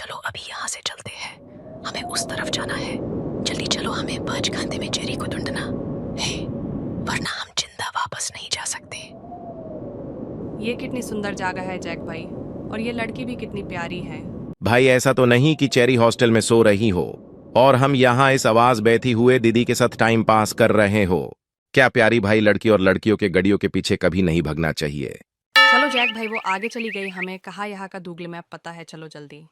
चलो अभी यहाँ से चलते हैं, हमें उस तरफ जाना है। जल्दी चलो, हमें 5 घंटे में चेरी को ढूंढना है, वरना हम जिंदा वापस नहीं जा सकते। ये कितनी सुंदर जगह है जैक भाई, और ये लड़की भी कितनी प्यारी है। भाई ऐसा तो नहीं कि चेरी हॉस्टल में सो रही हो और हम यहाँ इस आवाज बहती हुए दीदी के साथ टाइम पास कर रहे हो। क्या प्यारी भाई लड़की, और लड़कियों के गड़ियों के पीछे कभी नहीं भागना चाहिए। चलो जैक भाई, वो आगे चली गई, हमें कहाँ यहाँ का गूगल मैप पता है, चलो जल्दी।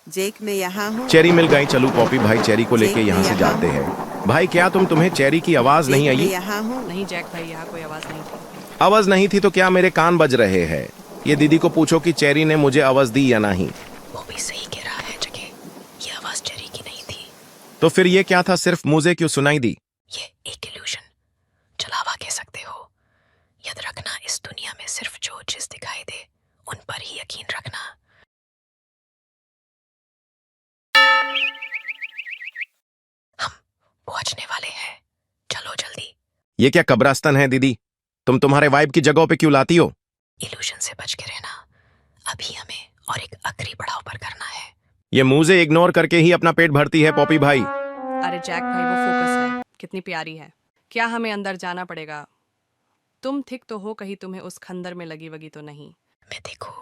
जेक मैं यहाँ हूँ। चेरी मिल गई, चलो पॉपी भाई चेरी को लेके जेक, यहाँ मैं से यहाँ जाते हूँ। हैं। भाई क्या तुम्हें चेरी की आवाज नहीं जेक मैं आई? यहाँ हूँ। नहीं जैक भाई, यहाँ कोई आवाज नहीं थी। आवाज नहीं थी तो क्या मेरे कान बज रहे हैं? ये दीदी को पूछो कि चेरी ने मुझे आवाज दी या नहीं। वो भी सही कह रहा है जगह, ये आवाज चेरी की नहीं थी। तो फिर ये क्या था, सिर्फ मुझे क्यों सुनाई दी? ये एक इल्यूजन, छलावा कह सकते हो। याद रखना, इस दुनिया में सिर्फ जो चीज दिखाई दे उन पर ही यकीन रखना। हम पहुंचने वाले हैं, चलो जल्दी। ये क्या कब्रिस्तान है दीदी? तुम तुम्हारे वाइब की जगहों पे क्यों लाती हो? इल्यूजन से बच के रहना, अभी हमें और एक आखिरी पड़ाव पर करना है। ये मुझे इग्नोर करके ही अपना पेट भरती है पॉपी भाई। अरे जैक भाई, वो फोकस है, कितनी प्यारी है। क्या हमें अंदर जाना पड़ेगा? तुम ठीक तो हो, कहीं तुम्हें उस खंदर में लगी वगी तो नहीं? मैं देखो,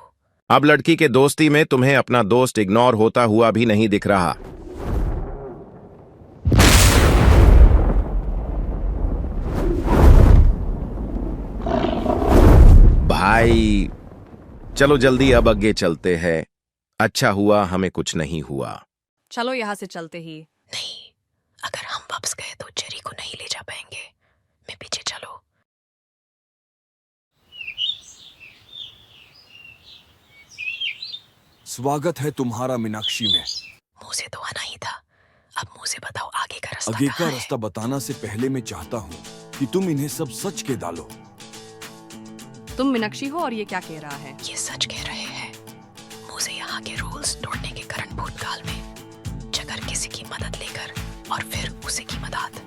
अब लड़की के दोस्ती में तुम्हें अपना दोस्त इग्नोर होता हुआ भी नहीं दिख रहा। भाई चलो जल्दी अब आगे चलते हैं। अच्छा हुआ हमें कुछ नहीं हुआ। चलो यहाँ से चलते ही। नहीं, अगर हम वापस गए तो चेरी को नहीं ले जा पाएंगे। मैं पीछे चलो। स्वागत है तुम्हारा मीनाक्षी में। मुंह से तो आना ही था, अब मुंह से बताओ आगे का रास्ता आगे कहाँ का है? रास्ता बताना से पहले मैं चाहता हूँ कि तुम इन्हें सब सच के डालो। तुम मीनाक्षी हो और ये क्या कह रहा है? ये सच कह रहे हैं। मुझे यहाँ के रूल्स तोड़ने के कारण भूतकाल में जगर किसी की मदद लेकर और फिर उसे की मदद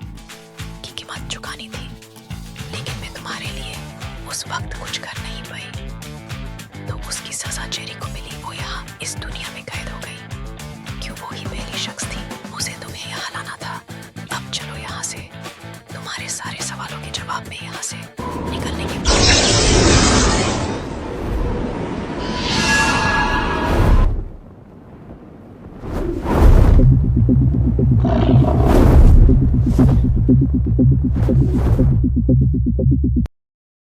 की कीमत चुकानी थी, लेकिन मैं तुम्हारे लिए उस वक्त कुछ कर नहीं पाई, तो उसकी सजा चेरी को मिली। वो यहाँ इस दुनिया में कैद हो गई। क्यों? वो ही पहली शख्स थी, मुझे तुम्हें यहाँ लाना था। अब चलो यहाँ से, तुम्हारे सारे सवालों के जवाब में यहाँ से निकलने के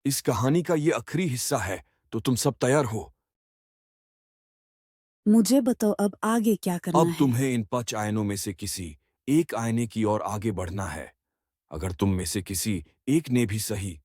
इस कहानी का ये आखिरी हिस्सा है, तो तुम सब तैयार हो? मुझे बताओ अब आगे क्या करना अब है। तुम्हें इन 5 आयनों में से किसी एक आईने की ओर आगे बढ़ना है। अगर तुम में से किसी एक ने भी सही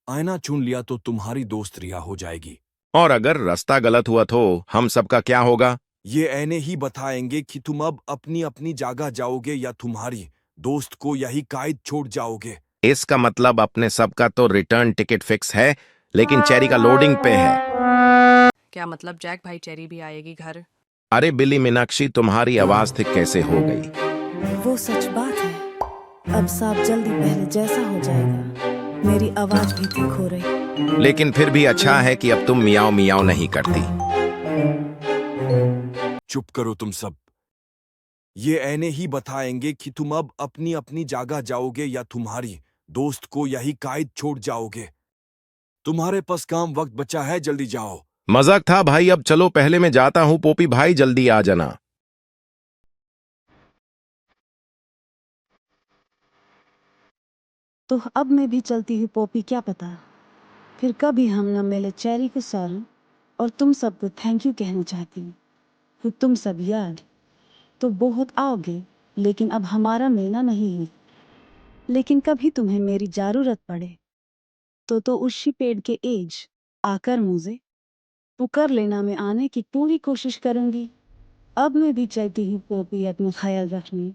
आईना चुन लिया तो तुम्हारी दोस्त रिहा हो जाएगी। और अगर रास्ता गलत हुआ तो हम सबका क्या होगा? ये आईने ही बताएंगे कि तुम अब अपनी अपनी जगह जाओगे या तुम्हारी दोस्त को यही कैद छोड़ जाओगे। इसका मतलब अपने सबका तो रिटर्न टिकट फिक्स है, लेकिन चेरी का लोडिंग पे है। क्या मतलब जैक भाई, चेरी भी आएगी घर? अरे बिल्ली मीनाक्षी, तुम्हारी आवाज ठीक कैसे हो गई? वो सच बात है, अब सब जल्दी पहले जैसा हो जाएगा। मेरी आवाज भी ठीक हो रही। लेकिन फिर भी अच्छा है कि अब तुम मियाओ मियाओ नहीं करती। चुप करो तुम सब। ये आईने ही बताएंगे कि तुम अब अपनी अपनी जगह जाओगे या तुम्हारी दोस्त को यही कैद छोड़ जाओगे। तुम्हारे पास काम वक्त बचा है, जल्दी जाओ। मजाक था भाई, अब चलो, पहले मैं जाता हूँ। पोपी भाई जल्दी आ जाना। तो अब मैं भी चलती हूँ पोपी, क्या पता फिर कभी हम न मिले। चेरी को सॉरी और तुम सबको थैंक यू कहना चाहती हूँ। फिर तुम सब याद तो बहुत आओगे, लेकिन अब हमारा मिलना नहीं है। लेकिन कभी तुम्हें मेरी जरूरत पड़े तो उसी पेड़ के एज आकर मुझे पुकार लेना। मैं आने की पूरी कोशिश करूंगी। अब मैं भी चाहती हूँ पोपी अपना ख्याल रखने।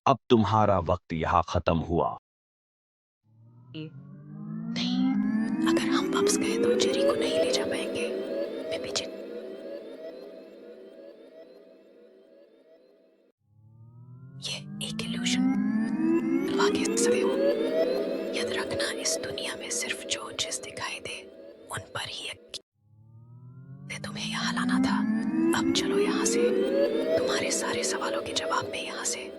अब तुम्हारा वक्त यहाँ खत्म हुआ। नहीं, अगर हम वापस गए तो चेरी को नहीं ले जा पाएंगे। मैं पीछे। ये एक इल्यूजन, वाकई सही हो। याद रखना, रखना इस दुनिया में सिर्फ जो चीज दिखाई दे उन पर ही यकीन। तुम्हें यहाँ लाना था। अब चलो यहाँ से, तुम्हारे सारे सवालों के जवाब में यहाँ से।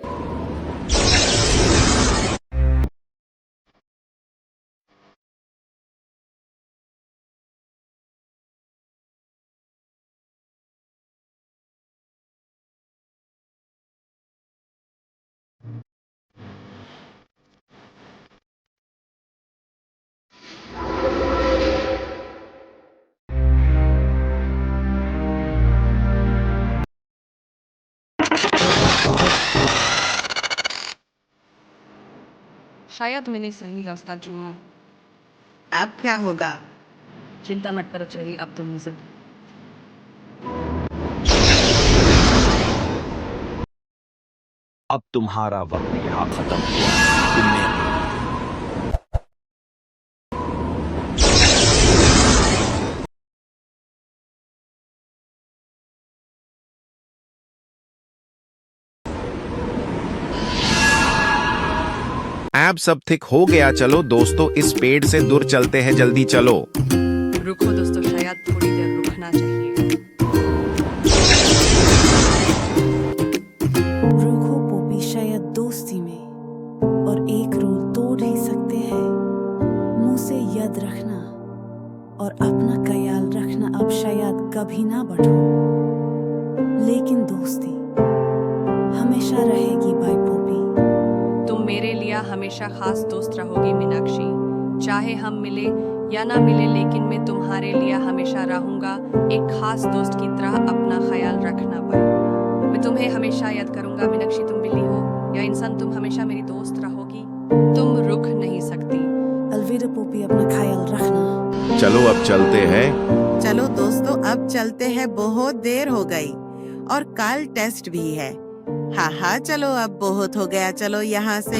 शायद मैंने सही रास्ता चुना। अब क्या होगा? चिंता मत करो चेरी, अब तुम मुझे अब तुम्हारा वक्त यहाँ खत्म हुआ। तुमने ऐब सब थिक हो गया। चलो दोस्तों, इस पेड़ से दूर चलते हैं, जल्दी चलो। रुको दोस्तों, शायद थोड़ी देर रुकना चाहिए। रुको पोपी, शायद दोस्ती में और एक रूल तोड़ ही सकते हैं। मुंह से याद रखना और अपना ख्याल रखना। अब शायद कभी ना बढ़ो, लेकिन दोस्ती हमेशा रहेगी भाई पोपी। तुम मेरे लिए हमेशा खास दोस्त रहोगी मीनाक्षी। चाहे हम मिले या ना मिले, लेकिन मैं तुम्हारे लिए हमेशा रहूंगा, एक खास दोस्त की तरह। अपना ख्याल रखना भाई। मैं तुम्हें हमेशा याद करूंगा मीनाक्षी। तुम बिल्ली हो या इंसान, तुम हमेशा मेरी दोस्त रहोगी। तुम रुक नहीं सकती। अलविदा पोपी, अपना ख्याल रखना। चलो अब चलते हैं। चलो दोस्तों, अब चलते हैं, बहुत देर हो गई और कल टेस्ट भी है। हाँ हाँ, चलो अब बहुत हो गया, चलो यहाँ से।